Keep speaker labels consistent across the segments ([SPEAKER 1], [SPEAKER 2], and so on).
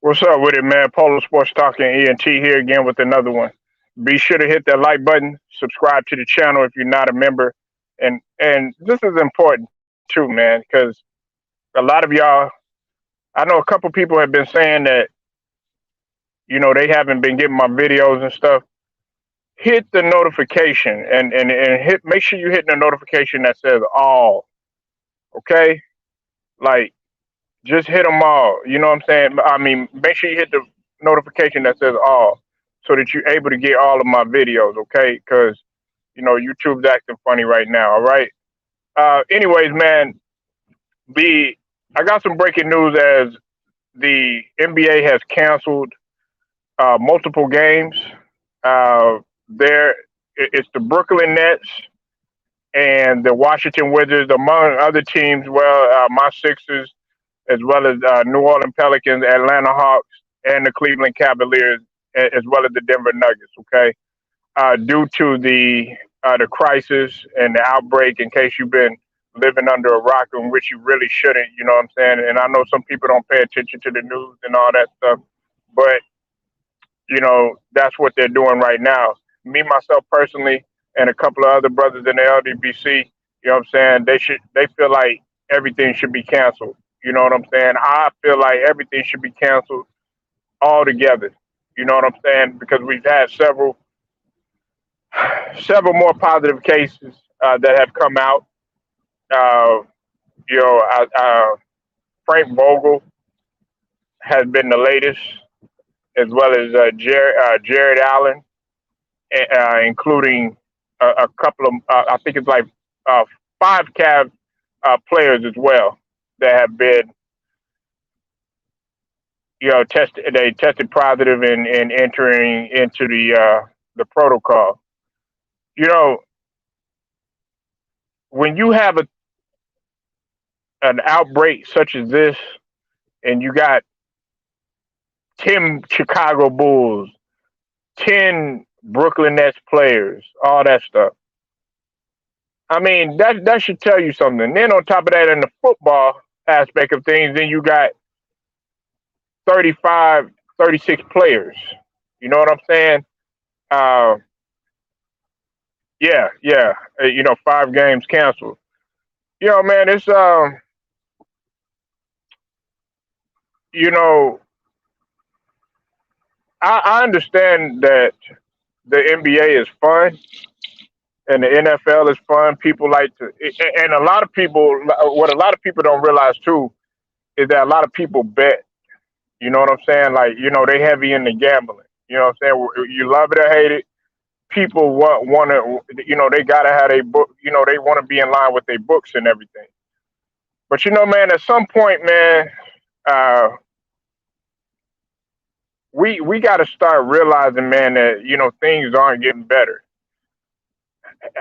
[SPEAKER 1] What's up with it, man? Polo Sports Talking ENT here again with another one. Be sure to hit that like button, subscribe to the channel if you're not a member, and this is important too, man, because a lot of y'all, I know a couple people have been saying that they haven't been getting my videos and stuff. Hit the notification and hit. Make sure you hit the notification that says all. Okay, like just hit them all. You know what I'm saying? I mean, make sure you hit the notification that says all so that you're able to get all of my videos, okay? Because, YouTube's acting funny right now, all right? Anyways, man, B, I got some breaking news as the NBA has canceled multiple games. It's the Brooklyn Nets and the Washington Wizards, among other teams. Well, my Sixers, as well as New Orleans Pelicans, Atlanta Hawks, and the Cleveland Cavaliers, as well as the Denver Nuggets. Okay, due to the crisis and the outbreak, in case you've been living under a rock, in which you really shouldn't. You know what I'm saying? And I know some people don't pay attention to the news and all that stuff, but that's what they're doing right now. Me myself personally, and a couple of other brothers in the LDBC. You know what I'm saying? They feel like everything should be canceled. You know what I'm saying? I feel like everything should be canceled altogether. You know what I'm saying? Because we've had several more positive cases that have come out. Uh, Frank Vogel has been the latest, as well as Jared Allen, including a couple of, I think it's like five Cavs players as well that have been, tested. They tested positive in entering into the protocol. You know, when you have an outbreak such as this, and you got 10 Chicago Bulls, 10 Brooklyn Nets players, all that stuff. I mean, that should tell you something. Then on top of that, in the football aspect of things, then you got 35, 36 players. You know what I'm saying? Uh, yeah, yeah. 5 games canceled. Man, it's you know, I understand that the NBA is fun and the NFL is fun. People like to, and a lot of people, what a lot of people don't realize too, is that a lot of people bet. You know what I'm saying? Like, they heavy into gambling. You know what I'm saying? You love it or hate it. People want to, they gotta have a book. They want to be in line with their books and everything. But man, at some point, man, uh, we got to start realizing, man, that things aren't getting better.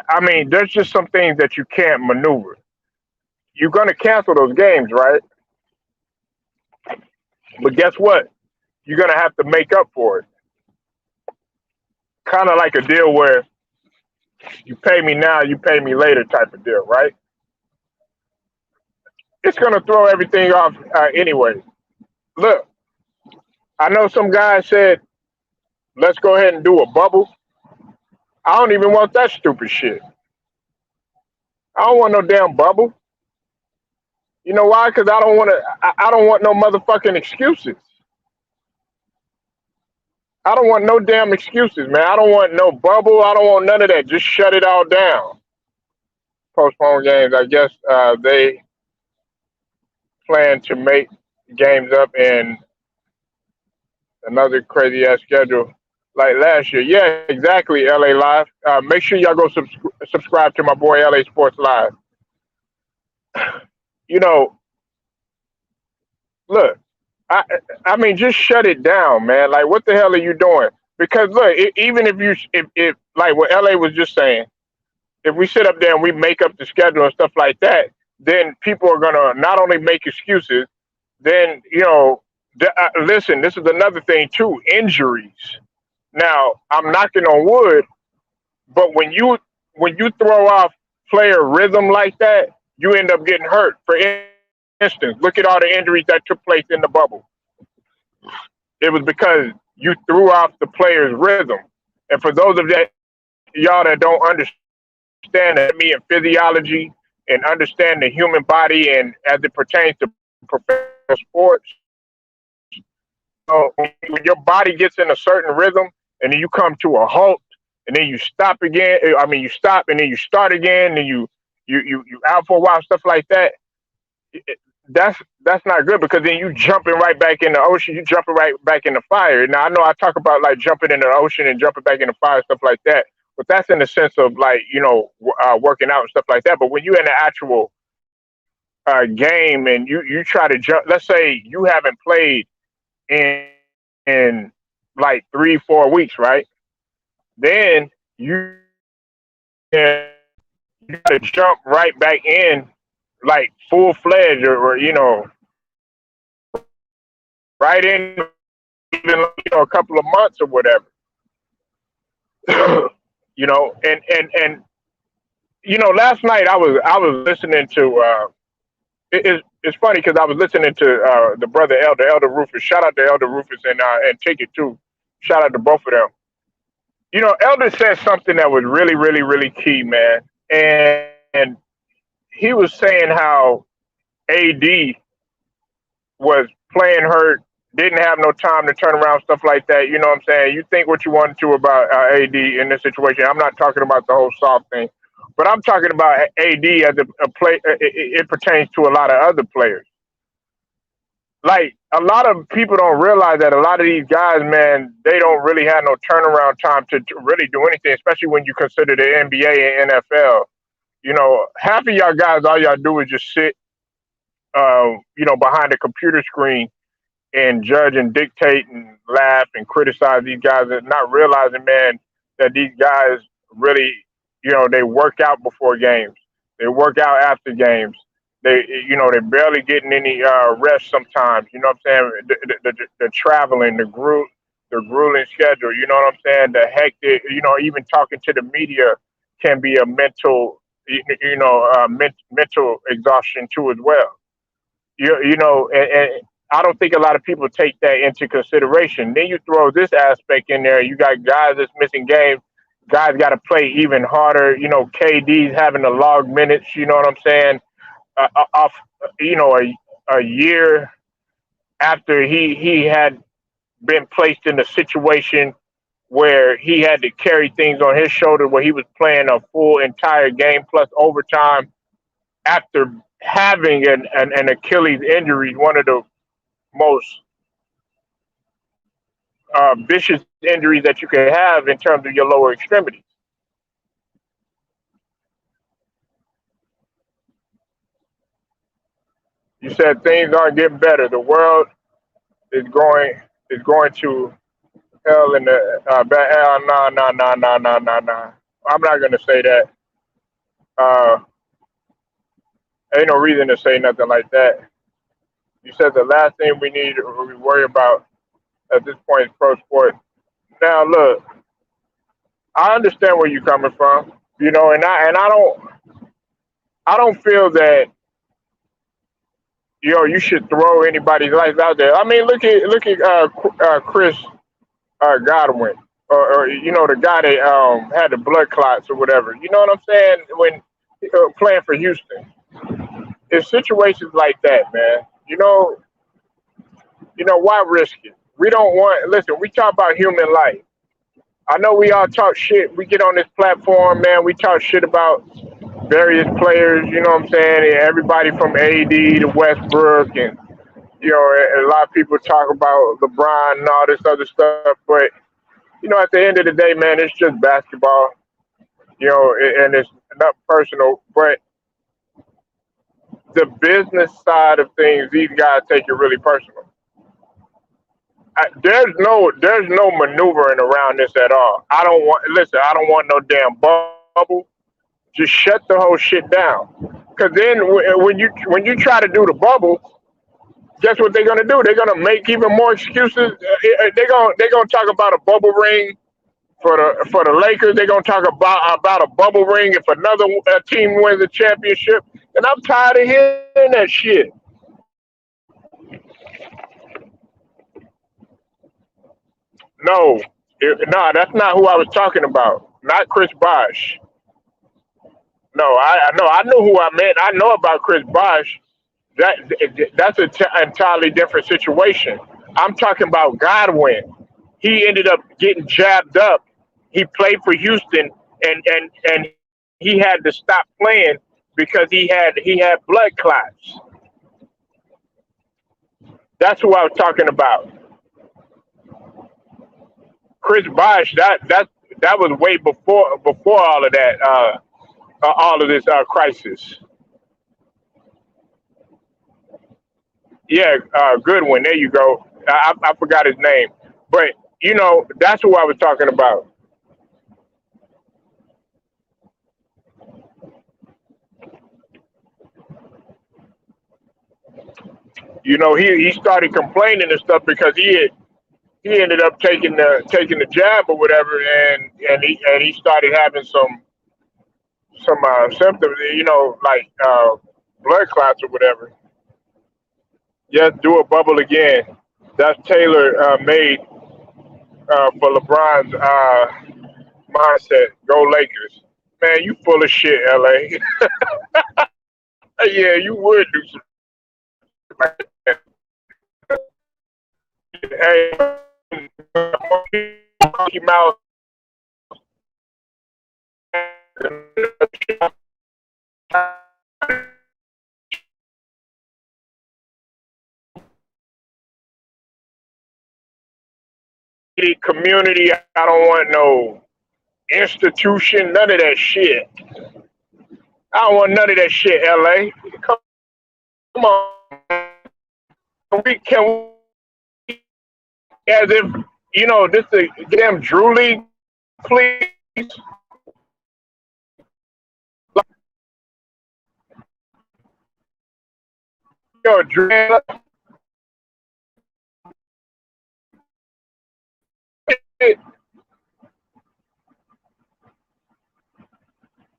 [SPEAKER 1] I mean, there's just some things that you can't maneuver. You're gonna cancel those games, right? But guess what? You're gonna have to make up for it. Kind of like a deal where you pay me now, you pay me later type of deal, right? It's gonna throw everything off anyway. Look, I know some guys said, let's go ahead and do a bubble. I don't even want that stupid shit. I don't want no damn bubble. You know why? Because I don't want to. I don't want no motherfucking excuses. I don't want no damn excuses, man. I don't want no bubble. I don't want none of that. Just shut it all down. Postpone games. I guess they plan to make games up in another crazy ass schedule like last year. Yeah, exactly. LA Live. Make sure y'all go subscribe to my boy LA Sports Live. You know, look. I I mean, just shut it down, man. Like, what the hell are you doing? Because look, even if if like what LA was just saying, if we sit up there and we make up the schedule and stuff like that, then people are gonna not only make excuses, then listen. This is another thing too: injuries. Now, I'm knocking on wood, but when you throw off player rhythm like that, you end up getting hurt. For instance, look at all the injuries that took place in the bubble. It was because you threw off the player's rhythm. And for those of that y'all that don't understand anatomy and physiology and understand the human body and as it pertains to professional sports, when your body gets in a certain rhythm and then you come to a halt and then you stop again. I mean, you stop and then you start again and you out for a while, stuff like that. That's not good because then you jumping right back in the ocean. You jumping right back in the fire. Now I know I talk about like jumping in the ocean and jumping back in the fire, stuff like that. But that's in the sense of like working out and stuff like that. But when you're in the actual game and you try to jump, let's say you haven't played in like 3 4 weeks, right? Then you gotta jump right back in like full fledged or right in even a couple of months or whatever. And last night I was listening to it's funny because I was listening to the brother Elder Rufus. Shout out to Elder Rufus and Ticket too. Shout out to both of them. Elder said something that was really, really, really key, man. And he was saying how AD was playing hurt, didn't have no time to turn around, stuff like that. You know what I'm saying? You think what you want to about AD in this situation. I'm not talking about the whole soft thing, but I'm talking about AD as a play. It pertains to a lot of other players. Like a lot of people don't realize that a lot of these guys, man, they don't really have no turnaround time to really do anything, especially when you consider the NBA and NFL. Half of y'all guys, all y'all do is just sit, behind a computer screen and judge and dictate and laugh and criticize these guys and not realizing, man, that these guys really, they work out before games. They work out after games. They're barely getting any rest sometimes. You know what I'm saying? The traveling, the grueling schedule. You know what I'm saying? The hectic. Even talking to the media can be a mental exhaustion too as well. And I don't think a lot of people take that into consideration. Then you throw this aspect in there. You got guys that's missing games. Guys got to play even harder. KD's having to log minutes. You know what I'm saying? Off, a year after he had been placed in a situation where he had to carry things on his shoulder, where he was playing a full entire game plus overtime after having an Achilles injury, one of the most vicious injuries that you can have in terms of your lower extremities. You said things aren't getting better. The world is going to hell in the hell. No, no, no, no, no, no, no. I'm not gonna say that. Uh, ain't no reason to say nothing like that. You said the last thing we need or we worry about at this point is pro sport. Now look, I understand where you're coming from, and I don't feel that you should throw anybody's life out there. I mean, look at Chris Godwin, or the guy that had the blood clots or whatever. You know what I'm saying? When playing for Houston, it's situations like that, man. Why risk it? We don't want. Listen, we talk about human life. I know we all talk shit. We get on this platform, man. We talk shit about various players. You know what I'm saying? And everybody from AD to Westbrook, and a lot of people talk about LeBron and all this other stuff. But at the end of the day, man, it's just basketball. And it's not personal, but the business side of things, these guys take it really personal. There's no maneuvering around this at all. I don't want listen. I don't want no damn bubble. Just shut the whole shit down. Because then when you try to do the bubble, guess what they're gonna do? They're gonna make even more excuses. They're gonna talk about a bubble ring for the Lakers. They're gonna talk about a bubble ring if another team wins the championship. And I'm tired of hearing that shit. No, no, that's not who I was talking about. Not Chris Bosh. No, I no, I know who I meant. I know about Chris Bosh. That that's an entirely different situation. I'm talking about Godwin. He ended up getting jabbed up. He played for Houston, and he had to stop playing because he had blood clots. That's who I was talking about. Chris Bosh. That was way before all of that. All of this crisis. Yeah, Goodwin. There you go. I forgot his name, but that's who I was talking about. He started complaining and stuff because he ended up taking the jab or whatever, and he started having some symptoms, like blood clots or whatever. Just do a bubble again. That's Taylor made for LeBron's mindset. Go Lakers. Man, you full of shit, LA. Yeah, you would do something like that. Hey, Monkey Mouse community. I don't want no institution, none of that shit. I don't want none of that shit, LA. Come on. Can we, as if, this is a damn Drew League, please? Drew,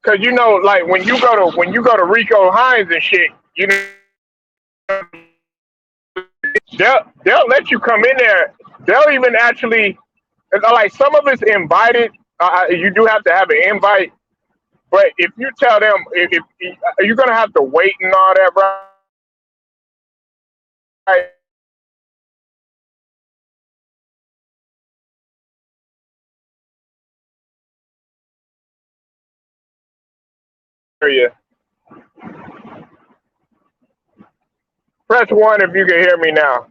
[SPEAKER 1] because like when you go to Rico Hines and shit, they'll let you come in there. They'll even actually, like, some of it's invited. You do have to have an invite, but if you tell them, if you're gonna have to wait and all that, right? Area. Press one if you can hear me now.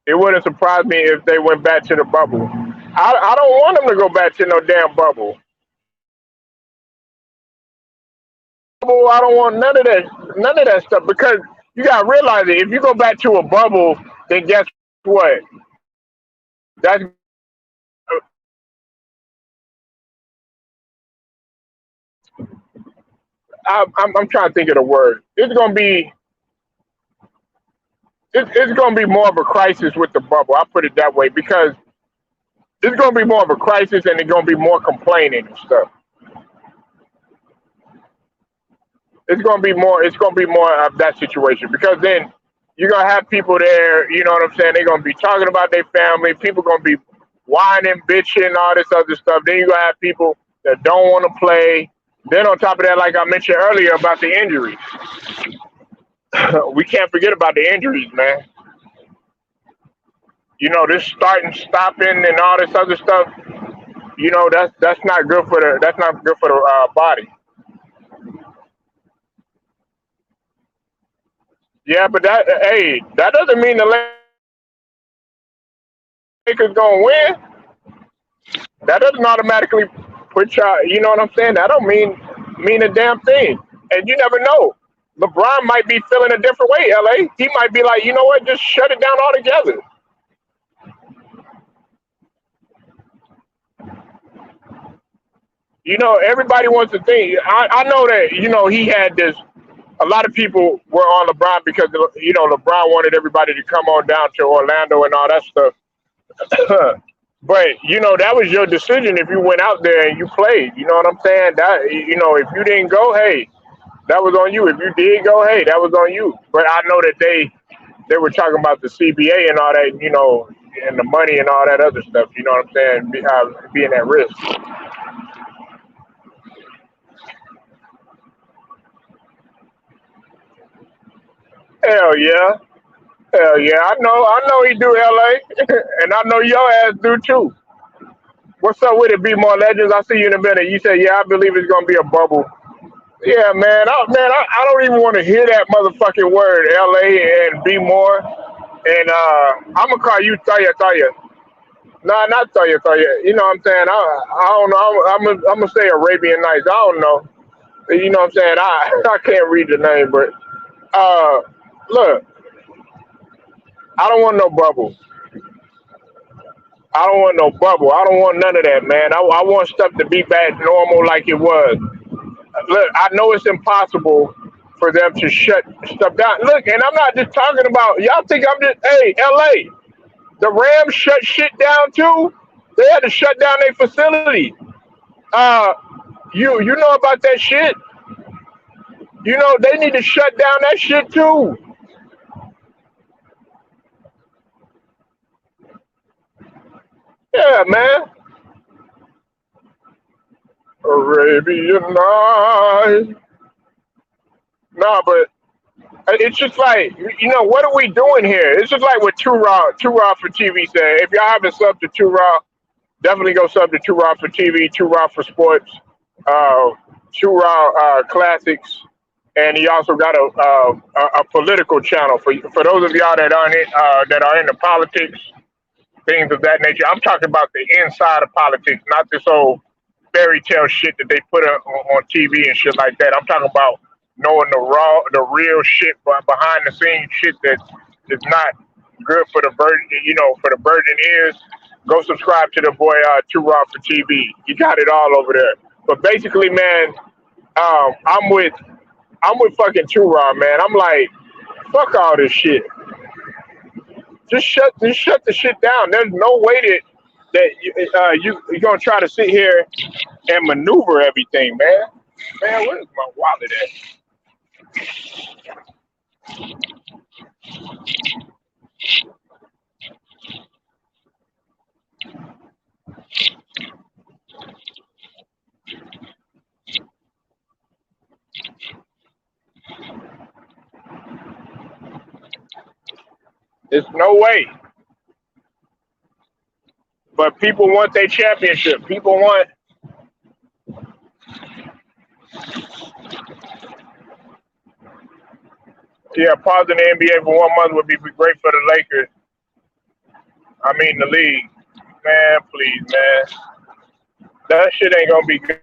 [SPEAKER 1] It wouldn't surprise me if they went back to the bubble. I don't want them to go back to no damn bubble. I don't want none of that stuff, because you gotta realize it. If you go back to a bubble, then guess what? That's I'm trying to think of the word. It's gonna be more of a crisis with the bubble. I'll put it that way, because it's gonna be more of a crisis, and it's gonna be more complaining and stuff. It's gonna be more of that situation, because then you're gonna have people there. You know what I'm saying? They're gonna be talking about their family. People gonna be whining, bitching, all this other stuff. Then you're gonna have people that don't want to play. Then on top of that, like I mentioned earlier about the injuries, we can't forget about the injuries, man. This starting, stopping, and all this other stuff. That's not good for the body. Yeah, but that doesn't mean the Lakers gonna win. That doesn't automatically put y'all. You know what I'm saying? That don't mean a damn thing. And you never know. LeBron might be feeling a different way. LA, he might be like, you know what? Just shut it down altogether. Everybody wants to think. I know that he had this. A lot of people were on LeBron because LeBron wanted everybody to come on down to Orlando and all that stuff. But that was your decision if you went out there and you played. You know what I'm saying? That if you didn't go, hey, that was on you. If you did go, hey, that was on you. But I know that they were talking about the CBA and all that, and the money and all that other stuff. You know what I'm saying? Being at risk. Hell yeah, hell yeah. I know he do LA, and I know your ass do too. What's up with it? Be more legends. I see you in a minute. You say, yeah, I believe it's gonna be a bubble. Yeah, man. I don't even want to hear that motherfucking word, LA and be more. And I'm gonna call you Taya Taya. Nah, not Taya Taya. You know what I'm saying? I don't know. I'm gonna say Arabian Nights. I don't know. You know what I'm saying? I can't read the name, but uh, look, I don't want no bubble. I don't want no bubble. I don't want none of that, man. I want stuff to be back normal like it was. Look, I know it's impossible for them to shut stuff down. Look, and I'm not just talking about y'all think I'm just hey, LA. The Rams shut shit down too. They had to shut down their facility. Uh you know about that shit? You know they need to shut down that shit too. Yeah, man. Arabian Night. Nah, but it's just like what are we doing here? It's just like what Two Raw for TV said. If y'all haven't subbed to Two Raw, definitely go sub to Two Raw for TV, Two Raw for Sports, uh, Two Raw Classics, and he also got a political channel for those of y'all that are into politics, things of that nature. I'm talking about the inside of politics, not this old fairy tale shit that they put on TV and shit like that. I'm talking about knowing the real shit behind the scenes shit that is not good for the virgin, for the virgin ears. Go subscribe to the boy Too Raw for TV. You got it all over there. But basically, man, um, I'm with I'm with fucking Too Raw, man. I'm like, fuck all this shit. Just shut the shit down. There's no way that you're gonna try to sit here and maneuver everything, man. Man, where's my wallet at? There's no way. But people want their championship. People want, yeah, pausing the NBA for 1 month would be great for the Lakers. I mean, the league. Man, please, man. That shit ain't gonna be good.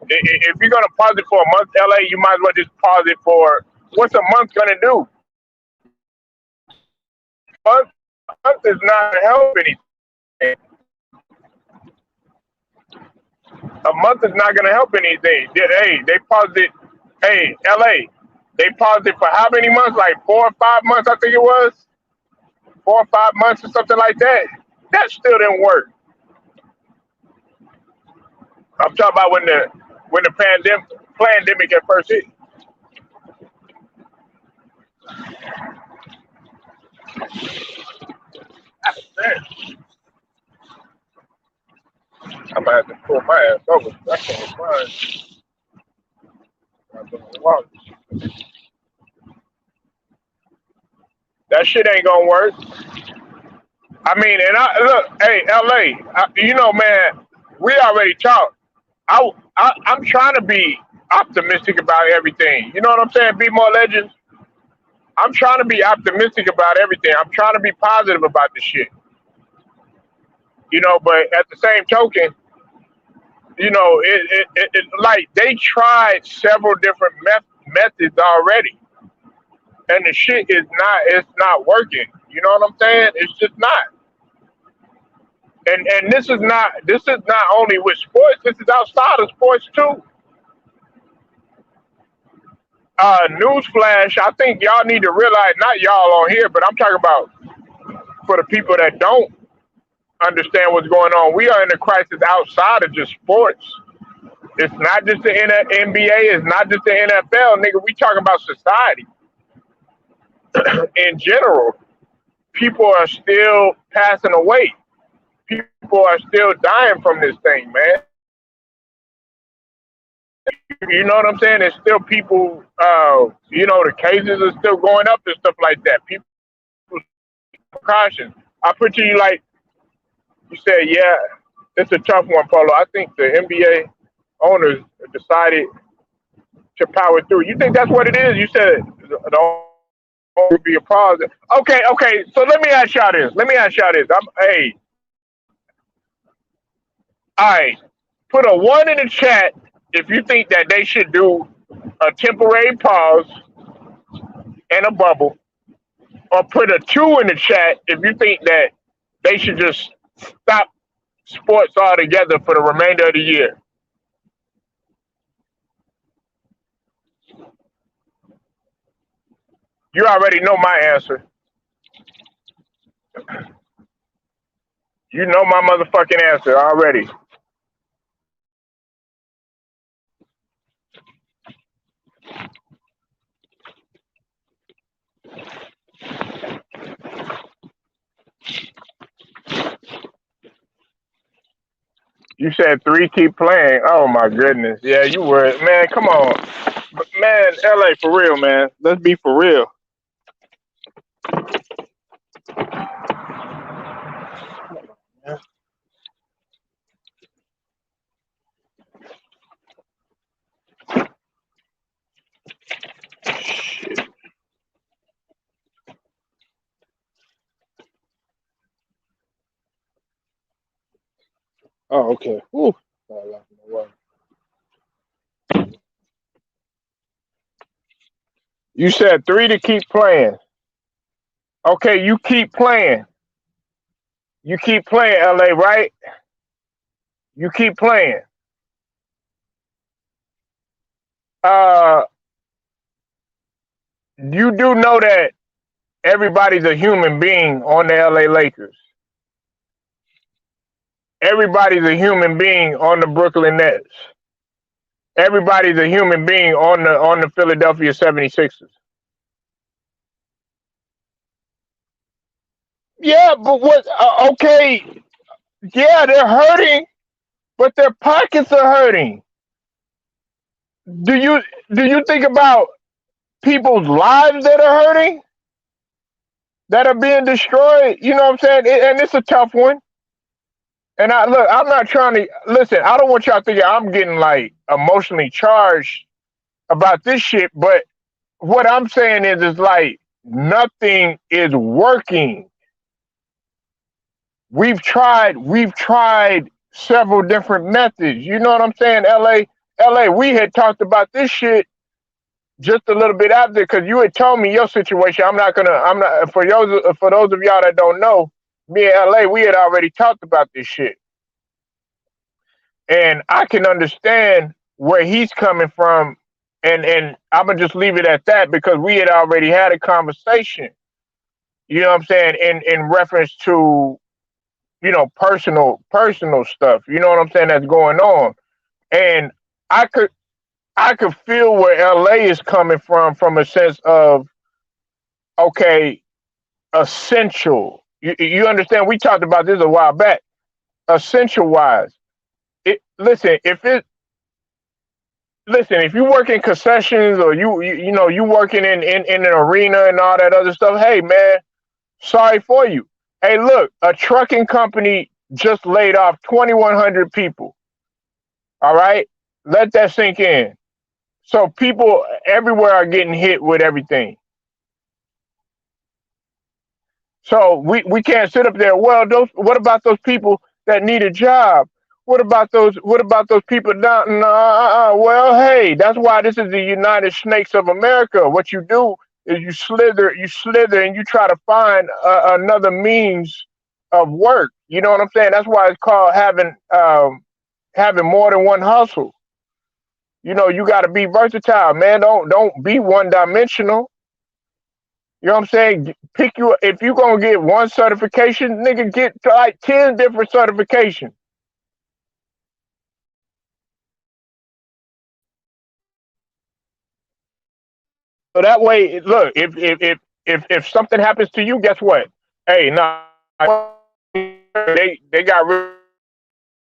[SPEAKER 1] If you're gonna pause it for a month, LA, you might as well just pause it for what's a month gonna do? A month is not gonna help anything. A month is not gonna help anything. Hey, they paused it. Hey, LA, they paused it for how many months? Like 4 or 5 months, I think it was. 4 or 5 months or something like that. That still didn't work. I'm talking about when the pandemic at first hit. I'm gonna have to pull my ass over. I can't find my wallet. That shit ain't gonna work. I mean, and I look, hey, LA, man, we already talked. I'm trying to be optimistic about everything. You know what I'm saying? Be more legends. I'm trying to be optimistic about everything. I'm trying to be positive about the shit. But at the same token, like they tried several different methods already, and the shit it's not working. You know what I'm saying? It's just not. And this is not only with sports. This is outside of sports too. Newsflash. I think y'all need to realize, not y'all on here, but I'm talking about for the people that don't understand what's going on. We are in a crisis outside of just sports. It's not just the NBA. It's not just the NFL, nigga. We talking about society. in general, people are still passing away. People are still dying from this thing, man. You know what I'm saying? There's still people, the cases are still going up and stuff like that. People precautions. I put to you like you said, yeah, it's a tough one, Paulo. I think the NBA owners decided to power through. You think that's what it is? You said the owner would be a pause. Okay. So let me ask y'all this. Hey, all right. Put a one in the chat if you think that they should do a temporary pause and a bubble, or put a two in the chat if you think that they should just stop sports altogether for the remainder of the year. You already know my answer. You know my motherfucking answer already. You said three, keep playing. Oh my goodness. Yeah, you were. Man, come on. Man, LA, for real, man. Let's be for real. Oh, okay. Whew. You said three to keep playing. Okay, you keep playing. You keep playing, LA, right? You keep playing. Uh, you do know that everybody's a human being on the LA Lakers. Everybody's a human being on the Brooklyn Nets. Everybody's a human being on the Philadelphia 76ers. Yeah, but what? Okay, yeah, they're hurting, but their pockets are hurting. Do you do you think about people's lives that are hurting, that are being destroyed? You know what I'm saying? And it's a tough one. And I'm not trying to listen. I don't want y'all thinking I'm getting like emotionally charged about this shit. But what I'm saying is like nothing is working. We've tried several different methods. You know what I'm saying? LA, we had talked about this shit just a little bit after because you had told me your situation. I'm not for those of y'all that don't know, me and LA, we had already talked about this shit. And I can understand where he's coming from, and I'm gonna just leave it at that because we had already had a conversation. You know what I'm saying? In reference to personal stuff. You know what I'm saying? That's going on, and I could I could feel where LA is coming from a sense of okay, essential. You understand? We talked about this a while back. Essential wise, it listen if you work in concessions or you working in an arena and all that other stuff, hey man, sorry for you. Hey, look, a trucking company just laid off 2,100 people. All right, let that sink in. So people everywhere are getting hit with everything. So we can't sit up there. Well, those what about those people that need a job? What about those people down? Nah, well, hey, that's why this is the United Snakes of America. What you do is you slither, and you try to find another means of work. You know what I'm saying? That's why it's called having more than one hustle. You got to be versatile, man. Don't be one dimensional. You know what I'm saying? Pick you if you gonna get one certification, nigga, get to like 10 different certifications. So that way, look, if if something happens to you, guess what? Hey, nah, they got rid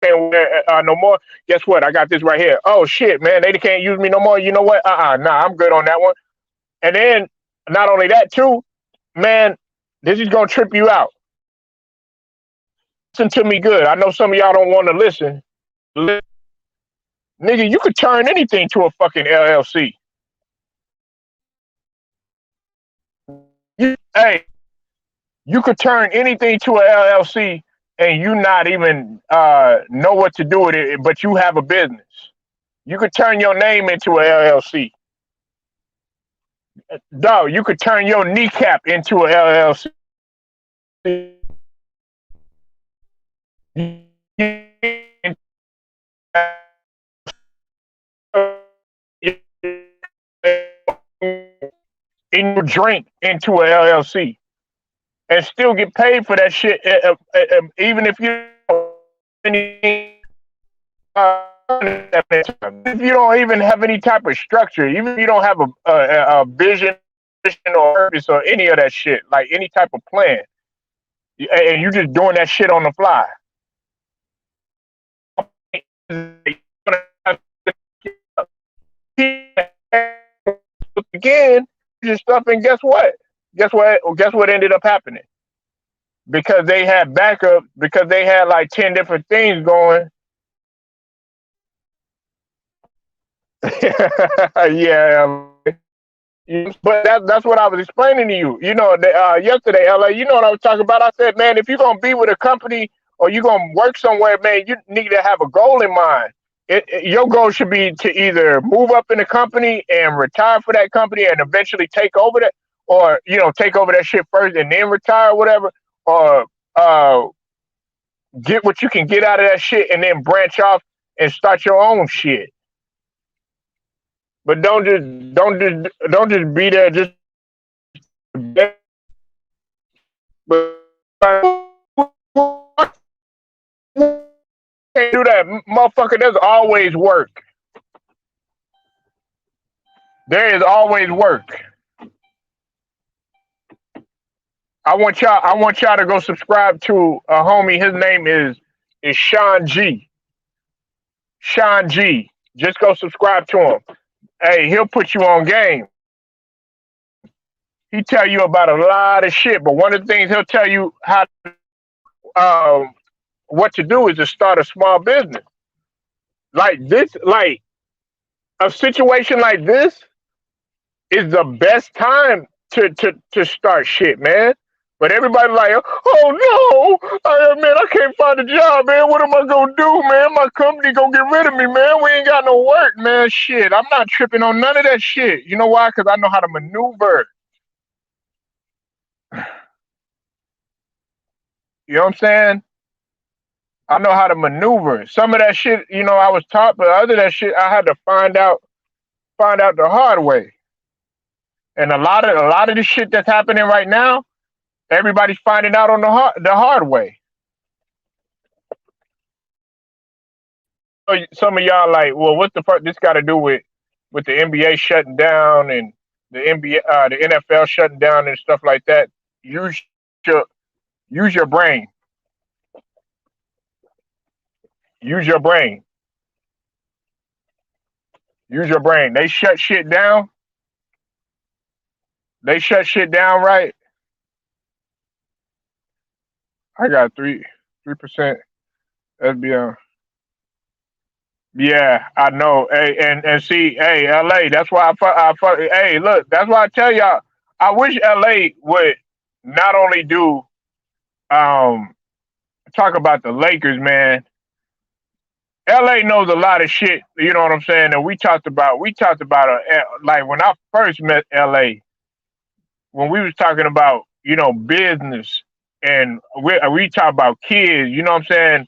[SPEAKER 1] no more. Guess what? I got this right here. Oh shit, man, they can't use me no more. You know what? Nah, I'm good on that one. And then not only that too, man, this is gonna trip you out. Listen to me good. I know some of y'all don't want to listen. Nigga, you could turn anything to a fucking LLC. Hey, you could turn anything to a LLC and you not even know what to do with it, but you have a business. You could turn your name into a LLC. Dog, you could turn your kneecap into a LLC. In your drink into a LLC and still get paid for that shit, even if you if you don't even have any type of structure, even if you don't have a vision or purpose or any of that shit, like any type of plan, and you just doing that shit on the fly. Again, your stuff, and guess what? Guess what ended up happening? Because they had backup, because they had like 10 different things going. Yeah, but that's what I was explaining to you. You know, yesterday, LA. You know what I was talking about? I said, man, if you're gonna be with a company or you're gonna work somewhere, man, you need to have a goal in mind. Your goal should be to either move up in the company and retire for that company and eventually take over that, or take over that shit first and then retire, or whatever, or get what you can get out of that shit and then branch off and start your own shit. But don't just be there just but can't do that, motherfucker. There's always work. There is always work. I want y'all to go subscribe to a homie. His name is Sean G. Sean G. Just go subscribe to him. Hey, he'll put you on game. He tell you about a lot of shit, but one of the things he'll tell you um, what to do is to start a small business. Like this, like a situation like this is the best time to start shit, man. But everybody like, oh no, man, I can't find a job, man. What am I gonna do, man? My company gonna get rid of me, man. We ain't got no work, man. Shit, I'm not tripping on none of that shit. You know why? Because I know how to maneuver. You know what I'm saying? I know how to maneuver. Some of that shit, I was taught, but other that shit, I had to find out the hard way. And a lot of the shit that's happening right now, everybody's finding out on the hard way. So some of y'all like, well, what's the first? This got to do with the NBA shutting down and the NFL shutting down and stuff like that. Use your use your brain. Use your brain. Use your brain. They shut shit down. They shut shit down, right? I got 3%. SBM. Yeah, I know. Hey, and see, hey, LA. That's why hey, look. That's why I tell y'all. I wish LA would not only do um talk about the Lakers, man. LA knows a lot of shit. You know what I'm saying? And we talked about like when I first met LA, when we was talking about business, and we talk about kids. You know what I'm saying?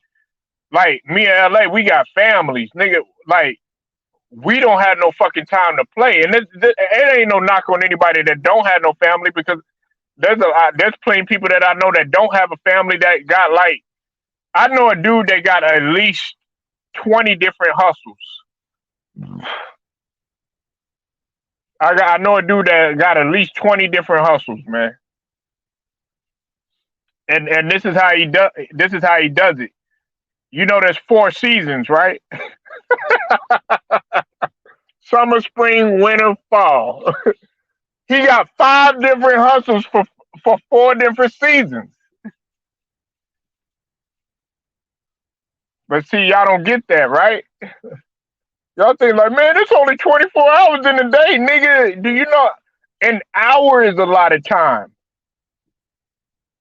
[SPEAKER 1] Like me and LA, we got families, nigga. Like we don't have no fucking time to play, and it ain't no knock on anybody that don't have no family, because there's plenty of people that I know that don't have a family that got like, I know a dude that got at least 20 different hustles. I know a dude that got at least 20 different hustles, man. And this is how he does. This is how he does it. You know, there's 4 seasons, right? Summer, spring, winter, fall. He got 5 different hustles for 4 different seasons. But see, y'all don't get that, right? Y'all think like, man, it's only 24 hours in a day, nigga. Do you know an hour is a lot of time?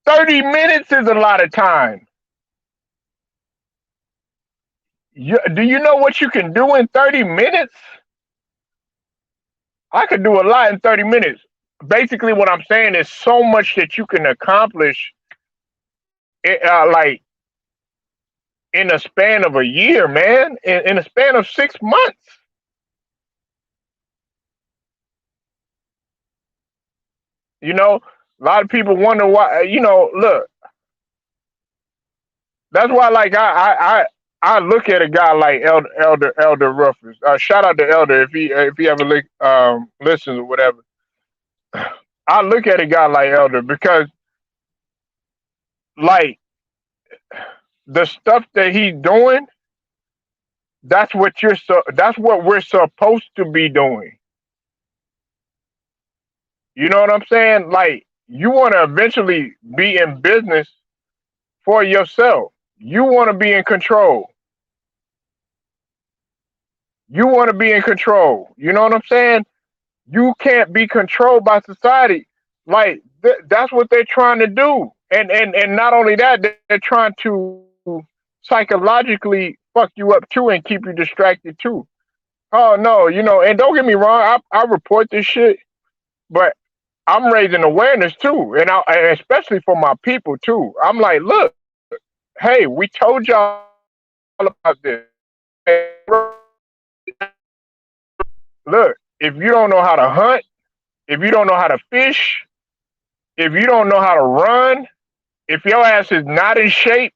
[SPEAKER 1] 30 minutes is a lot of time. Do you know what you can do in 30 minutes? I could do a lot in 30 minutes. Basically, what I'm saying is so much that you can accomplish, like in a span of a year, man, in a span of 6 months. You know, a lot of people wonder why. Look, that's why, like, I look at a guy like Elder Ruffers. Shout out to Elder if he ever listens or whatever. I look at a guy like Elder because, like, the stuff that he's doing, that's what we're supposed to be doing. You know what I'm saying? Like, you want to eventually be in business for yourself. You want to be in control. You want to be in control. You know what I'm saying? You can't be controlled by society. Like, that's what they're trying to do. And not only that, they're trying to psychologically fuck you up too and keep you distracted too. Oh no, and don't get me wrong, I report this shit, but I'm raising awareness too, and especially for my people too. I'm like, look, hey, we told y'all about this. Look, if you don't know how to hunt, if you don't know how to fish, if you don't know how to run, if your ass is not in shape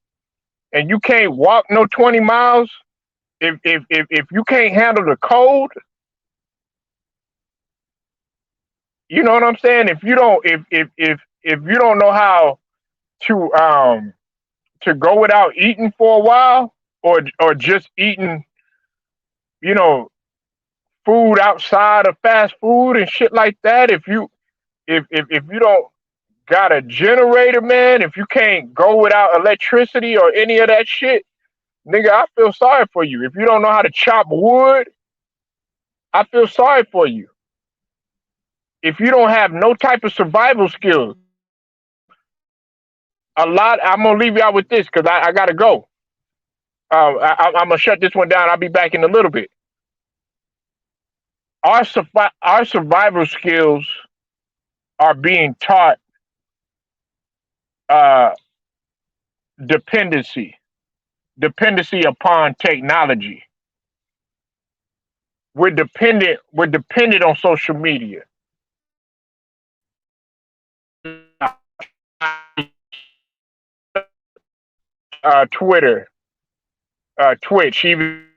[SPEAKER 1] and you can't walk no 20 miles, if you can't handle the cold, you know what I'm saying? If you don't know how to go without eating for a while, or just eating, you know, food outside of fast food and shit like that, if you don't got a generator, man, if you can't go without electricity or any of that shit, nigga, I feel sorry for you. If you don't know how to chop wood, I feel sorry for you. If you don't have no type of survival skills, I'm gonna leave y'all with this because I gotta go. I'm gonna shut this one down. I'll be back in a little bit. Our survival skills are being taught uh, dependency upon technology. We're dependent on social media. Twitter, Twitch, even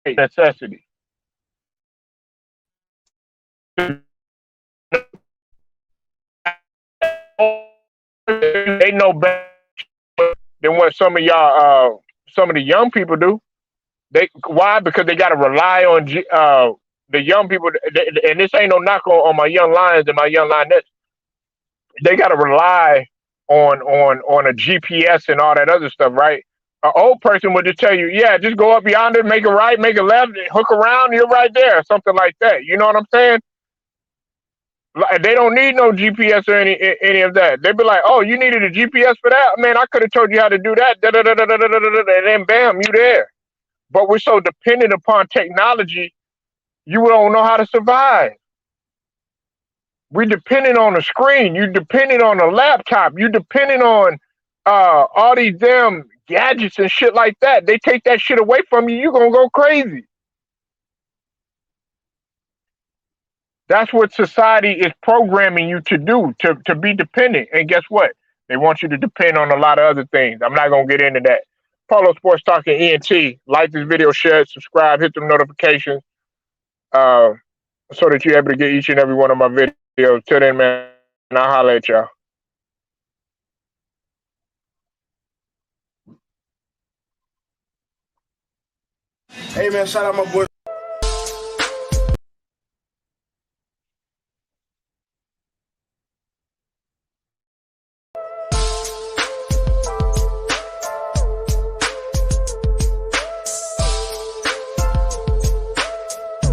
[SPEAKER 1] necessity. They know better than what some of the young people do. Why? Because they got to rely on the young people, and this ain't no knock on my young lions and my young lionettes. They got to rely on a GPS and all that other stuff, right? An old person would just tell you, yeah, just go up yonder, make a right, make a left, hook around, you're right there, something like that. You know what I'm saying? Like, they don't need no GPS or any of that. They'd be like, oh, you needed a GPS for that? Man, I could have told you how to do that. Da, da, da, da, da, da, da, da, and then bam, you there. But we're so dependent upon technology, you don't know how to survive. We dependent on the screen. You dependent on a laptop. You dependent on all these damn gadgets and shit like that. They take that shit away from you, you're gonna go crazy. That's what society is programming you to do, to be dependent. And guess what? They want you to depend on a lot of other things. I'm not gonna get into that. Paulo Sports Talking ENT. Like this video, share it, subscribe, hit the notifications, uh, so that you're able to get each and every one of my videos. Till then, man, I'll holler at y'all.
[SPEAKER 2] Hey man, shout out my boy